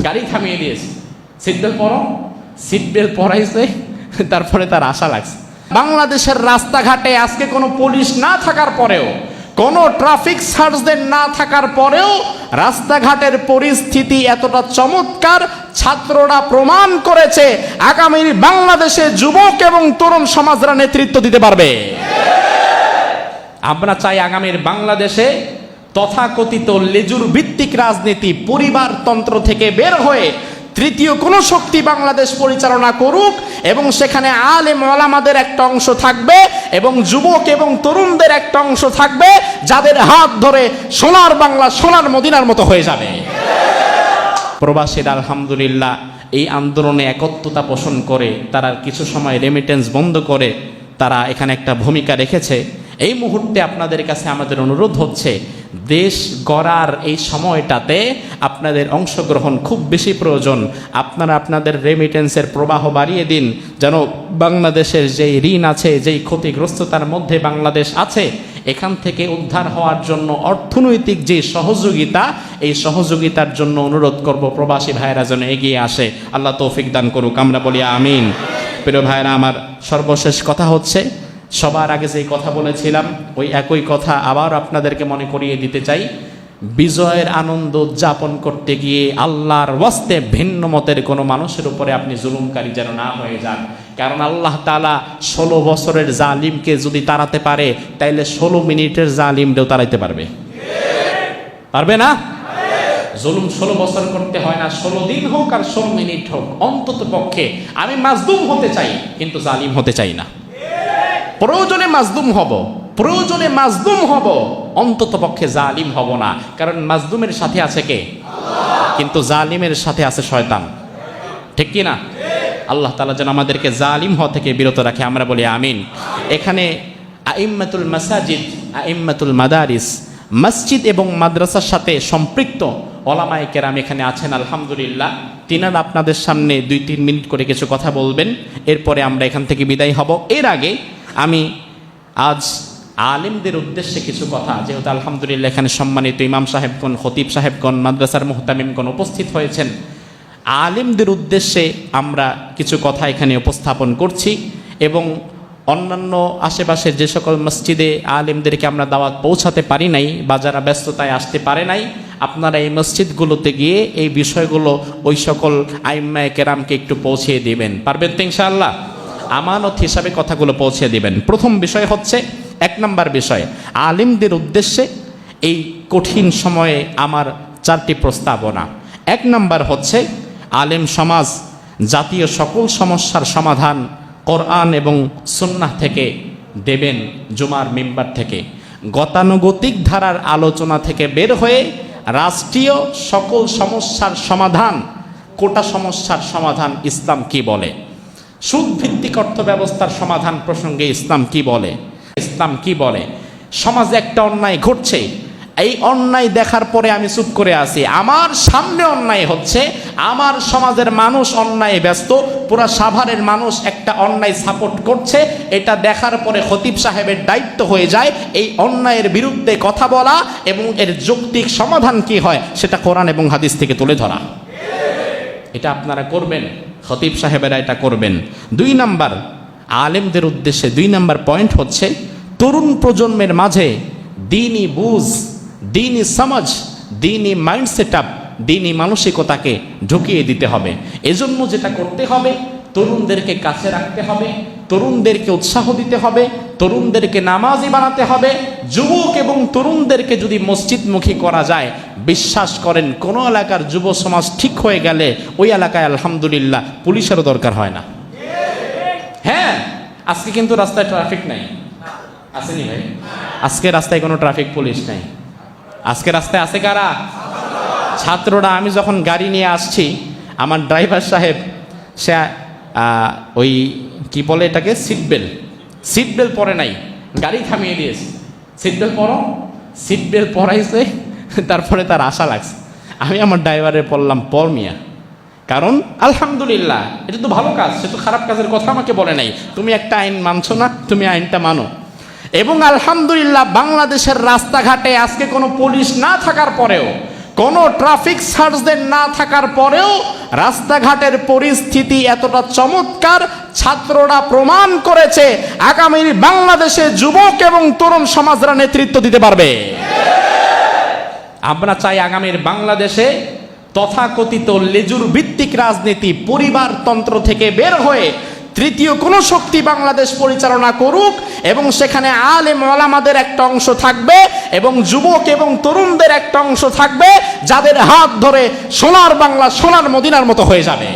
গাড়ি থামিয়ে দিয়েছে, সিট বেল্ট পরো, সিট বেল্ট পরাইছে, তারপরে তার আশা লাগছে। বাংলাদেশের রাস্তাঘাটে আজকে কোনো পুলিশ না থাকার পরেও, কোনো ট্রাফিক সার্জেন্ট না থাকার পরেও রাস্তাঘাটের পরিস্থিতি এতটা চমৎকার, ছাত্ররা প্রমাণ করেছে আগামীর বাংলাদেশে যুবক এবং তরুণ সমাজরা নেতৃত্ব দিতে পারবে। আমরা চাই আগামীর বাংলাদেশে তথাকথিত লেজুর ভিত্তিক রাজনীতি, পরিবারতন্ত্র থেকে বের হয়ে তৃতীয় কোনো শক্তি বাংলাদেশ পরিচালনা করুক, এবং সেখানে আলেম ওলামাদের একটা অংশ থাকবে এবং যুবক এবং তরুণদের একটা অংশ থাকবে, যাদের হাত ধরে সোনার বাংলা, সোনার মদিনার মতো হয়ে যাবে। প্রবাসীরা আলহামদুলিল্লাহ এই আন্দোলনে একত্রতা পোষণ করে তারা কিছু সময় রেমিটেন্স বন্ধ করে তারা এখানে একটা ভূমিকা রেখেছে। এই মুহূর্তে আপনাদের কাছে আমাদের অনুরোধ হচ্ছে, দেশ গড়ার এই সময়টাতে আপনাদের অংশগ্রহণ খুব বেশি প্রয়োজন। আপনারা আপনাদের রেমিটেন্সের প্রবাহ বাড়িয়ে দিন, যেন বাংলাদেশের যেই ঋণ আছে, যেই ক্ষতিগ্রস্ততার মধ্যে বাংলাদেশ আছে, এখান থেকে উদ্ধার হওয়ার জন্য অর্থনৈতিক যে সহযোগিতা, এই সহযোগিতার জন্য অনুরোধ করব প্রবাসী ভাইয়েরা যেন এগিয়ে আসে। আল্লাহ তৌফিক দান করুক, আমরা বলি আমিন। প্রিয় ভাইয়েরা আমার, সর্বশেষ কথা হচ্ছে, সবার আগে যেই কথা বলেছিলাম ওই একই কথা আবার আপনাদেরকে মনে করিয়ে দিতে চাই। বিজয়ের আনন্দ উদযাপন করতে গিয়ে আল্লাহর ওয়াস্তে ভিন্ন মতের কোনো মানুষের উপরে আপনি জুলুমকারী যেন না হয়ে যান। কারণ আল্লাহ তাআলা 16 বছরের জালিমকে যদি তাড়াতে পারে, তাইলে 16 মিনিটের জালিমকেও তাড়াইতে পারবে। পারবে না? জুলুম 16 বছর করতে হয় না, 16 দিন হোক আর 16 মিনিট হোক। অন্তত পক্ষে আমি মাজলুম হতে চাই, কিন্তু জালিম হতে চাই না। প্রয়োজনে মাজলুম হব, প্রয়োজনে মাজলুম হব, অন্তত পক্ষে জালিম হব না। কারণ মাজলুমের সাথে আছে কে? আল্লাহ। কিন্তু জালিমের সাথে আছে শয়তান, ঠিক কি না? আল্লাহ তাআলা যেন আমাদেরকে জালিম হওয়া থেকে বিরত রাখে, আমরা বলি আমিন। এখানে আইম্মাতুল মাসাজিদ, আইম্মাতুল মাদারিস, মসজিদ এবং মাদ্রাসার সাথে সম্পৃক্ত ওলামায়ে কেরাম এখানে আছেন আলহামদুলিল্লাহ। তিনারা আপনাদের সামনে 2-3 মিনিট করে কিছু কথা বলবেন, এরপরে আমরা এখান থেকে বিদায় হব। এর আগে আমি আজ আলেমদের উদ্দেশ্যে কিছু কথা, যেহেতু আলহামদুলিল্লাহ এখানে সম্মানিত ইমাম সাহেবগণ, খতিব সাহেবগণ, মাদ্রাসার মুহতামিমগণ উপস্থিত হয়েছেন, আলেমদের উদ্দেশ্যে আমরা কিছু কথা এখানে উপস্থাপন করছি। এবং অন্যান্য আশেপাশের যে সকল মসজিদে আলেমদেরকে আমরা দাওয়াত পৌঁছাতে পারি নাই বা যারা ব্যস্ততায় আসতে পারে নাই, আপনারা এই মসজিদগুলোতে গিয়ে এই বিষয়গুলো ওই সকল আইম্মায়ে কেরামকে একটু পৌঁছিয়ে দিবেন। পারবেন তো ইনশাআল্লাহ? আমানত হিসাবে কথাগুলো পৌঁছে দিবেন। প্রথম বিষয় হচ্ছে, 1 নম্বর বিষয়, আলেমদের উদ্দেশ্যে এই কঠিন সময়ে আমার 4টি প্রস্তাবনা। 1 নম্বর হচ্ছে, আলেম সমাজ জাতীয় সকল সমস্যার সমাধান কোরআন এবং সুন্নাহ থেকে দেবেন, জুমার মিম্বার থেকে। গতানুগতিক ধারার আলোচনা থেকে বের হয়ে রাষ্ট্রীয় সকল সমস্যার সমাধান, কোটা সমস্যার সমাধান ইসলাম কি বলে, সুদ ভিত্তিক অর্থ ব্যবস্থার সমাধান প্রসঙ্গে ইসলাম কি বলে, ইসলাম কি বলে। সমাজে একটা অন্যায় ঘটছে, এই অন্যায় দেখার পরে আমি চুপ করে আছি, আমার সামনে অন্যায় হচ্ছে, আমার সমাজের মানুষ অন্যায় ব্যস্ত, পুরা সাভারের মানুষ একটা অন্যায় সাপোর্ট করছে, এটা দেখার পরে খতিব সাহেবের দায়িত্ব হয়ে যায় এই অন্যায়ের বিরুদ্ধে কথা বলা এবং এর যৌক্তিক সমাধান কি হয় সেটা কোরআন এবং হাদিস থেকে তুলে ধরা। এটা আপনারা করবেন, খতিব সাহেবেরা এটা করবেন। 2 নম্বর, আলেমদের উদ্দেশ্যে 2 নম্বর পয়েন্ট হচ্ছে, তরুণ প্রজন্মের মাঝে দ্বীনি বুঝ, দ্বীনি সমাজ, দ্বীনি মাইন্ড সেট আপ, দ্বীনি মানসিকতাকে ঢুকিয়ে দিতে হবে। এজন্য যেটা করতে হবে, তরুণদেরকে কাছে রাখতে হবে, তরুণদেরকে উৎসাহ দিতে হবে, তরুণদেরকে নামাজি বানাতে হবে। যুবক এবং তরুণদেরকে যদি মসজিদমুখী করা যায়, বিশ্বাস করেন কোন এলাকার যুব সমাজ ঠিক হয়ে গেলে ওই এলাকায় আলহামদুলিল্লাহ পুলিশেরও দরকার হয় না। হ্যাঁ, আজকে কিন্তু রাস্তায় ট্রাফিক নাই, আসেনি ভাই? আজকে রাস্তায় কোনো ট্রাফিক পুলিশ নাই। আজকে রাস্তায় আছে কারা? ছাত্ররা। আমি যখন গাড়ি নিয়ে আসছি, আমার ড্রাইভার সাহেব সে ওই কি বলে এটাকে, সিট বেল্ট পরে নাই, গাড়ি থামিয়ে দিয়েছে। সিট বেল্ট পরো, সিট বেল্ট পরাইছে, তারপরে তার আশা লাগছে। আমি আমার ড্রাইভারে বললাম, পর মিয়া, কারণ আলহামদুলিল্লাহ এটা তো ভালো কাজ, সে তো খারাপ কাজের কথা আমাকে বলে নাই। তুমি একটা আইন মানছো না, তুমি আইনটা মানো। এবং আলহামদুলিল্লাহ বাংলাদেশের রাস্তাঘাটে আজকে কোনো পুলিশ না থাকার পরেও, কোনো ট্রাফিক সার্জদের না থাকার পরেও রাস্তাঘাটের পরিস্থিতি এতটা চমৎকার, ছাত্ররা প্রমাণ করেছে আগামীর বাংলাদেশে যুবক এবং তরুণ সমাজরা নেতৃত্ব দিতে পারবে। আমরা চাই আগামীর বাংলাদেশে তথাকথিত লেজুর ভিত্তিক রাজনীতি, পরিবারতন্ত্র থেকে বের হয়ে তৃতীয় কোনো শক্তি বাংলাদেশ পরিচালনা করুক এবং সেখানে আলেম ওলামাদের একটা অংশ থাকবে এবং যুবক এবং তরুণদের একটা অংশ থাকবে যাদের হাত ধরে সোনার বাংলা, সোনার মদিনার মতো হয়ে যাবে।